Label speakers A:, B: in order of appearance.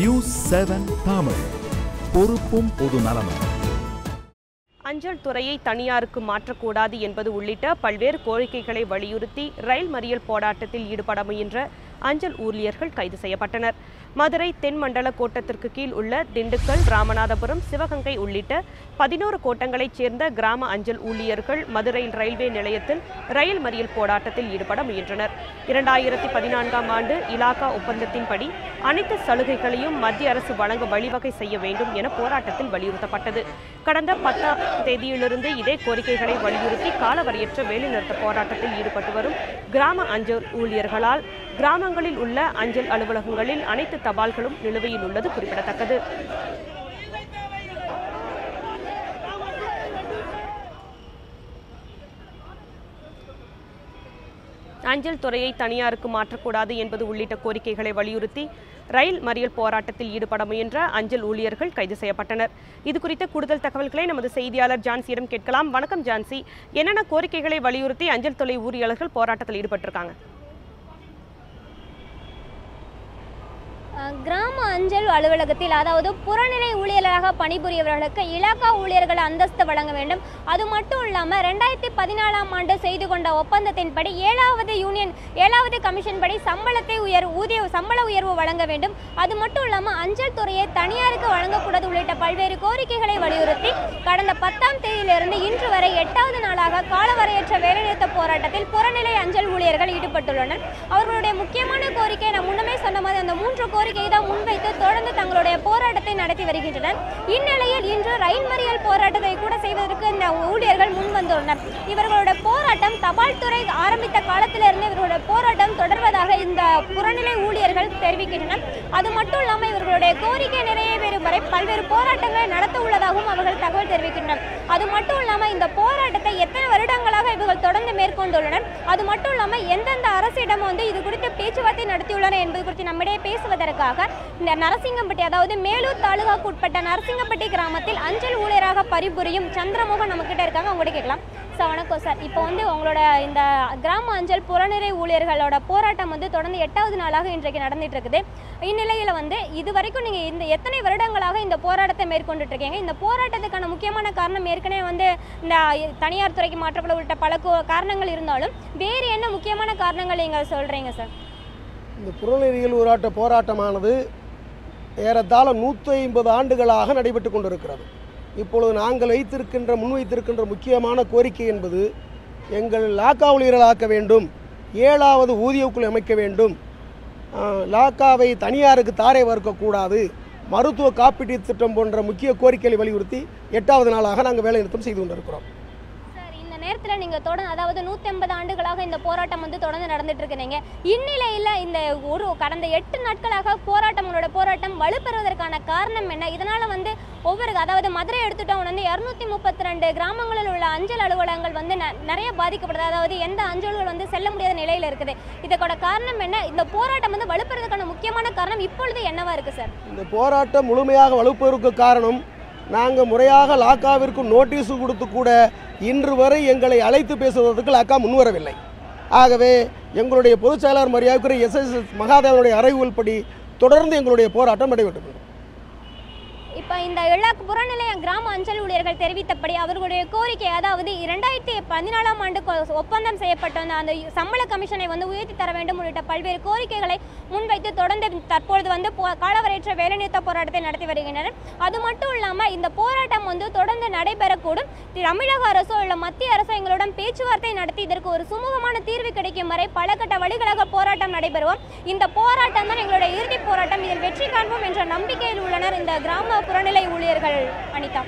A: News 7 Tamil, பொறுப்பும் பொது நலமும்.
B: அஞ்சல் துறையை தனியாருக்கு மாற்றக்கூடாது என்பது உள்ளிட்ட பல்வேறு கோரிக்கைகளை வலியுறுத்தி ரயில் மறியல் போராட்டத்தில் ஈடுபட முயன்ற அஞ்சல் ஊழியர்கள் கைது செய்யப்பட்டனர். மதுரை தென்மண்டல கோட்டத்திற்கு கீழ் உள்ள திண்டுக்கல், ராமநாதபுரம், சிவகங்கை உள்ளிட்ட 11 கோட்டங்களைச் சேர்ந்த கிராம அஞ்சல் ஊழியர்கள் மதுரை ரயில்வே நிலையத்தில் ரயில் மறியல் போராட்டத்தில் ஈடுபட முயன்றனர். 2014ஆம் ஆண்டு இலாகா ஒப்பந்தத்தின்படி அனைத்து சலுகைகளையும் மத்திய அரசு வழங்க வழிவகை செய்ய வேண்டும் என போராட்டத்தில் வலியுறுத்தப்பட்டது. கடந்த 10ஆம் தேதியிலிருந்து இதே கோரிக்கைகளை வலியுறுத்தி காலவரையற்ற வேலைநிறுத்த போராட்டத்தில் ஈடுபட்டு வரும் கிராம அஞ்சல் ஊழியர்களால் கிராமங்களில் உள்ள அஞ்சல் அலுவலகங்களில் அனைத்து தபால்களும் நிலுவையில் உள்ளது குறிப்பிடத்தக்கது. அஞ்சல் துறையை தனியாருக்கு மாற்றக்கூடாது என்பது உள்ளிட்ட கோரிக்கைகளை வலியுறுத்தி ரயில் மறியல் போராட்டத்தில் ஈடுபட முயன்ற அஞ்சல் ஊழியர்கள் கைது செய்யப்பட்டனர். இது குறித்த கூடுதல் தகவல்களை நமது செய்தியாளர் ஜான்சியிடம் கேட்கலாம். வணக்கம் ஜான்சி, என்னென்ன கோரிக்கைகளை வலியுறுத்தி அஞ்சல் துறை ஊழியர்கள் போராட்டத்தில் ஈடுபட்டிருக்காங்க?
C: கிராம அஞ்சல் அலுவலகத்தில் அதாவது புறநிலை ஊழியர்களாக பணிபுரியவர்களுக்கு இலாகா ஊழியர்கள் அந்தஸ்து வழங்க வேண்டும். அது மட்டும் இல்லாமல் 2014ஆம் ஆண்டு செய்து கொண்ட ஒப்பந்தத்தின்படி 7வது கமிஷன் படி சம்பள உயர்வு வழங்க வேண்டும். அது மட்டும் இல்லாமல் அஞ்சல் துறையை தனியாருக்கு வழங்கக்கூடாது உள்ளிட்ட பல்வேறு கோரிக்கைகளை வலியுறுத்தி கடந்த 10ஆம் தேதியிலிருந்து இன்று வரை 8வது நாளாக காலவரையற்ற வேலைநிறுத்த போராட்டத்தில் புறநிலை அஞ்சல் ஊழியர்கள் ஈடுபட்டுள்ளனர். அவர்களுடைய முக்கியமான கோரிக்கை நான் முன்னமே சொன்ன மாதிரி அந்த 3 கோரிக்கையை தான் முன்வைத்து தொடர்ந்து தங்களுடைய போராட்டத்தை நடத்தி வருகின்றனர். இந்நிலையில் இன்று ரயில் மறியல் போராட்டத்தை கூட செய்வதற்கு இந்த ஊழியர்கள் முன் வந்துள்ளனர். இவர்களுடைய போராட்டம் தபால் துறை ஆரம்பித்த காலத்திலிருந்து இவர்களுடைய போராட்டம் தொடர்வதாக இந்த புறநிலை ஊழியர்கள் தெரிவிக்கின்றனர். அது மட்டும் இல்லாமல் இவர்களுடைய கோரிக்கை நிறைவேறும் வரை பல்வேறு போராட்டங்களை நடத்த உள்ளதாகவும் அவர்கள் தகவல் தெரிவிக்கின்றனர். அது மட்டும் இல்லாமல் இந்த போராட்டத்தை எத்தனை வருடங்களாக இவர்கள் தொடர்ந்து மேற்கொண்டுள்ளனர், அது மட்டும் இல்லாமல் எந்தெந்த அரசிடம் இது குறித்து பேச்சுவார்த்தை நடத்தியுள்ளனர் என்பது குறித்து நம்மிடையே பேசுவதற்காக இந்த நரசிங்கம்பட்டி அதாவது மேலூர் தாலுகாவுக்கு உட்பட்ட நரசிங்கம்பட்டி கிராமத்தில் அஞ்சல் ஊழியராக பணிபுரியும் சந்திரமோகன் நம்ம கிட்ட இருக்காங்க. அவங்க கேட்கலாம். சார் வணக்கம் சார். இப்போ உங்களோட இந்த கிராம அஞ்சல் புறநிலை ஊழியர்களோட போராட்டம் தொடர்ந்து 8வது நாளாக இன்றைக்கு நடந்துட்டு இருக்குது. இந்நிலையில் இது வரைக்கும் நீங்கள் இந்த எத்தனை வருடங்களாக இந்த போராட்டத்தை மேற்கொண்டுட்டு இருக்கீங்க? இந்த போராட்டத்துக்கான முக்கியமான காரணம் ஏற்கனவே இந்த தனியார் துறைக்கு மாற்றப்பட உள்ளிட்ட பல காரணங்கள் இருந்தாலும் வேறு என்ன முக்கியமான காரணங்கள் நீங்கள் சொல்கிறீங்க சார்?
D: இந்த புறநிலையில் ஊராட்ட போராட்டமானது ஏறத்தாழ 150 ஆண்டுகளாக நடைபெற்று கொண்டிருக்கிறது. இப்பொழுது நாங்கள் முன்வைத்திருக்கின்ற முக்கியமான கோரிக்கை என்பது எங்கள் லாக்கா ஊழியர்களாக்க வேண்டும், 7வது ஊதியக்குழு அமைக்க வேண்டும், லாக்காவை தனியாருக்கு தாரை வார்க்கக்கூடாது, மருத்துவ காப்பீட்டு திட்டம் போன்ற முக்கிய கோரிக்கைகளை வலியுறுத்தி 8வது நாளாக நாங்கள் வேலைநிறுத்தம் செய்து கொண்டிருக்கிறோம்.
C: நேரத்தில் நீங்கள் தொடர்ந்து அதாவது 150 ஆண்டுகளாக இந்த போராட்டம் தொடர்ந்து நடந்துட்டு இருக்கிறீங்க. இந்நிலையில் இந்த கடந்த 8 நாட்களாக போராட்டம் வலுப்பெறுவதற்கான காரணம் என்ன? இதனால் அதாவது மதுரை எடுத்துட்டோம் 232 கிராமங்களில் உள்ள அஞ்சல் அலுவலகங்கள் நிறைய பாதிக்கப்படுது. அதாவது எந்த அஞ்சல்கள் செல்ல முடியாத நிலையில் இருக்குது. இதோட காரணம் என்ன? இந்த போராட்டம் வலுப்பெறுவதற்கான முக்கியமான காரணம் இப்பொழுது என்னவா இருக்கு சார்?
D: இந்த போராட்டம் முழுமையாக வலுப்பெறுவதற்கு காரணம் நாங்கள் முறையாக லாக்காவிற்கு நோட்டீஸு கொடுத்து கூட இன்று வரை எங்களை அழைத்து பேசுவதற்கு லாக்கா முன்வரவில்லை. ஆகவே எங்களுடைய பொதுச் செயலாளர் மரியாதைக்குரிய SS மகாதேவனுடைய அறிவுறுத்தல் படி தொடர்ந்து எங்களுடைய போராட்டம் நடைபெற்றது.
C: இப்போ இந்த புறநிலை கிராம அஞ்சல் ஊழியர்கள் தெரிவித்தபடி அவர்களுடைய கோரிக்கை அதாவது 2014ஆம் ஆண்டு ஒப்பந்தம் செய்யப்பட்ட அந்த சம்பள கமிஷனை உயர்த்தி தர வேண்டும் உள்ளிட்ட பல்வேறு கோரிக்கைகளை முன்வைத்து தொடர்ந்து தற்பொழுது காலவரையற்ற வேலைநிறுத்த போராட்டத்தை நடத்தி வருகின்றனர். அது மட்டும் இல்லாமல் இந்த போராட்டம் தொடர்ந்து நடைபெறக்கூடும். தமிழக அரசோ இல்லை மத்திய அரசோ எங்களுடன் பேச்சுவார்த்தை நடத்தி இதற்கு ஒரு சுமூகமான தீர்வு கிடைக்கும் வரை பல கட்ட வழிகளாக போராட்டம் நடைபெறுவோம். இந்த போராட்டம் தான் எங்களுடைய இறுதிப் போராட்டம். இதில் வெற்றி காண்போம் என்ற நம்பிக்கையில் உள்ளனர் இந்த கிராம புறநிலை ஊழியர்கள். அனிதா.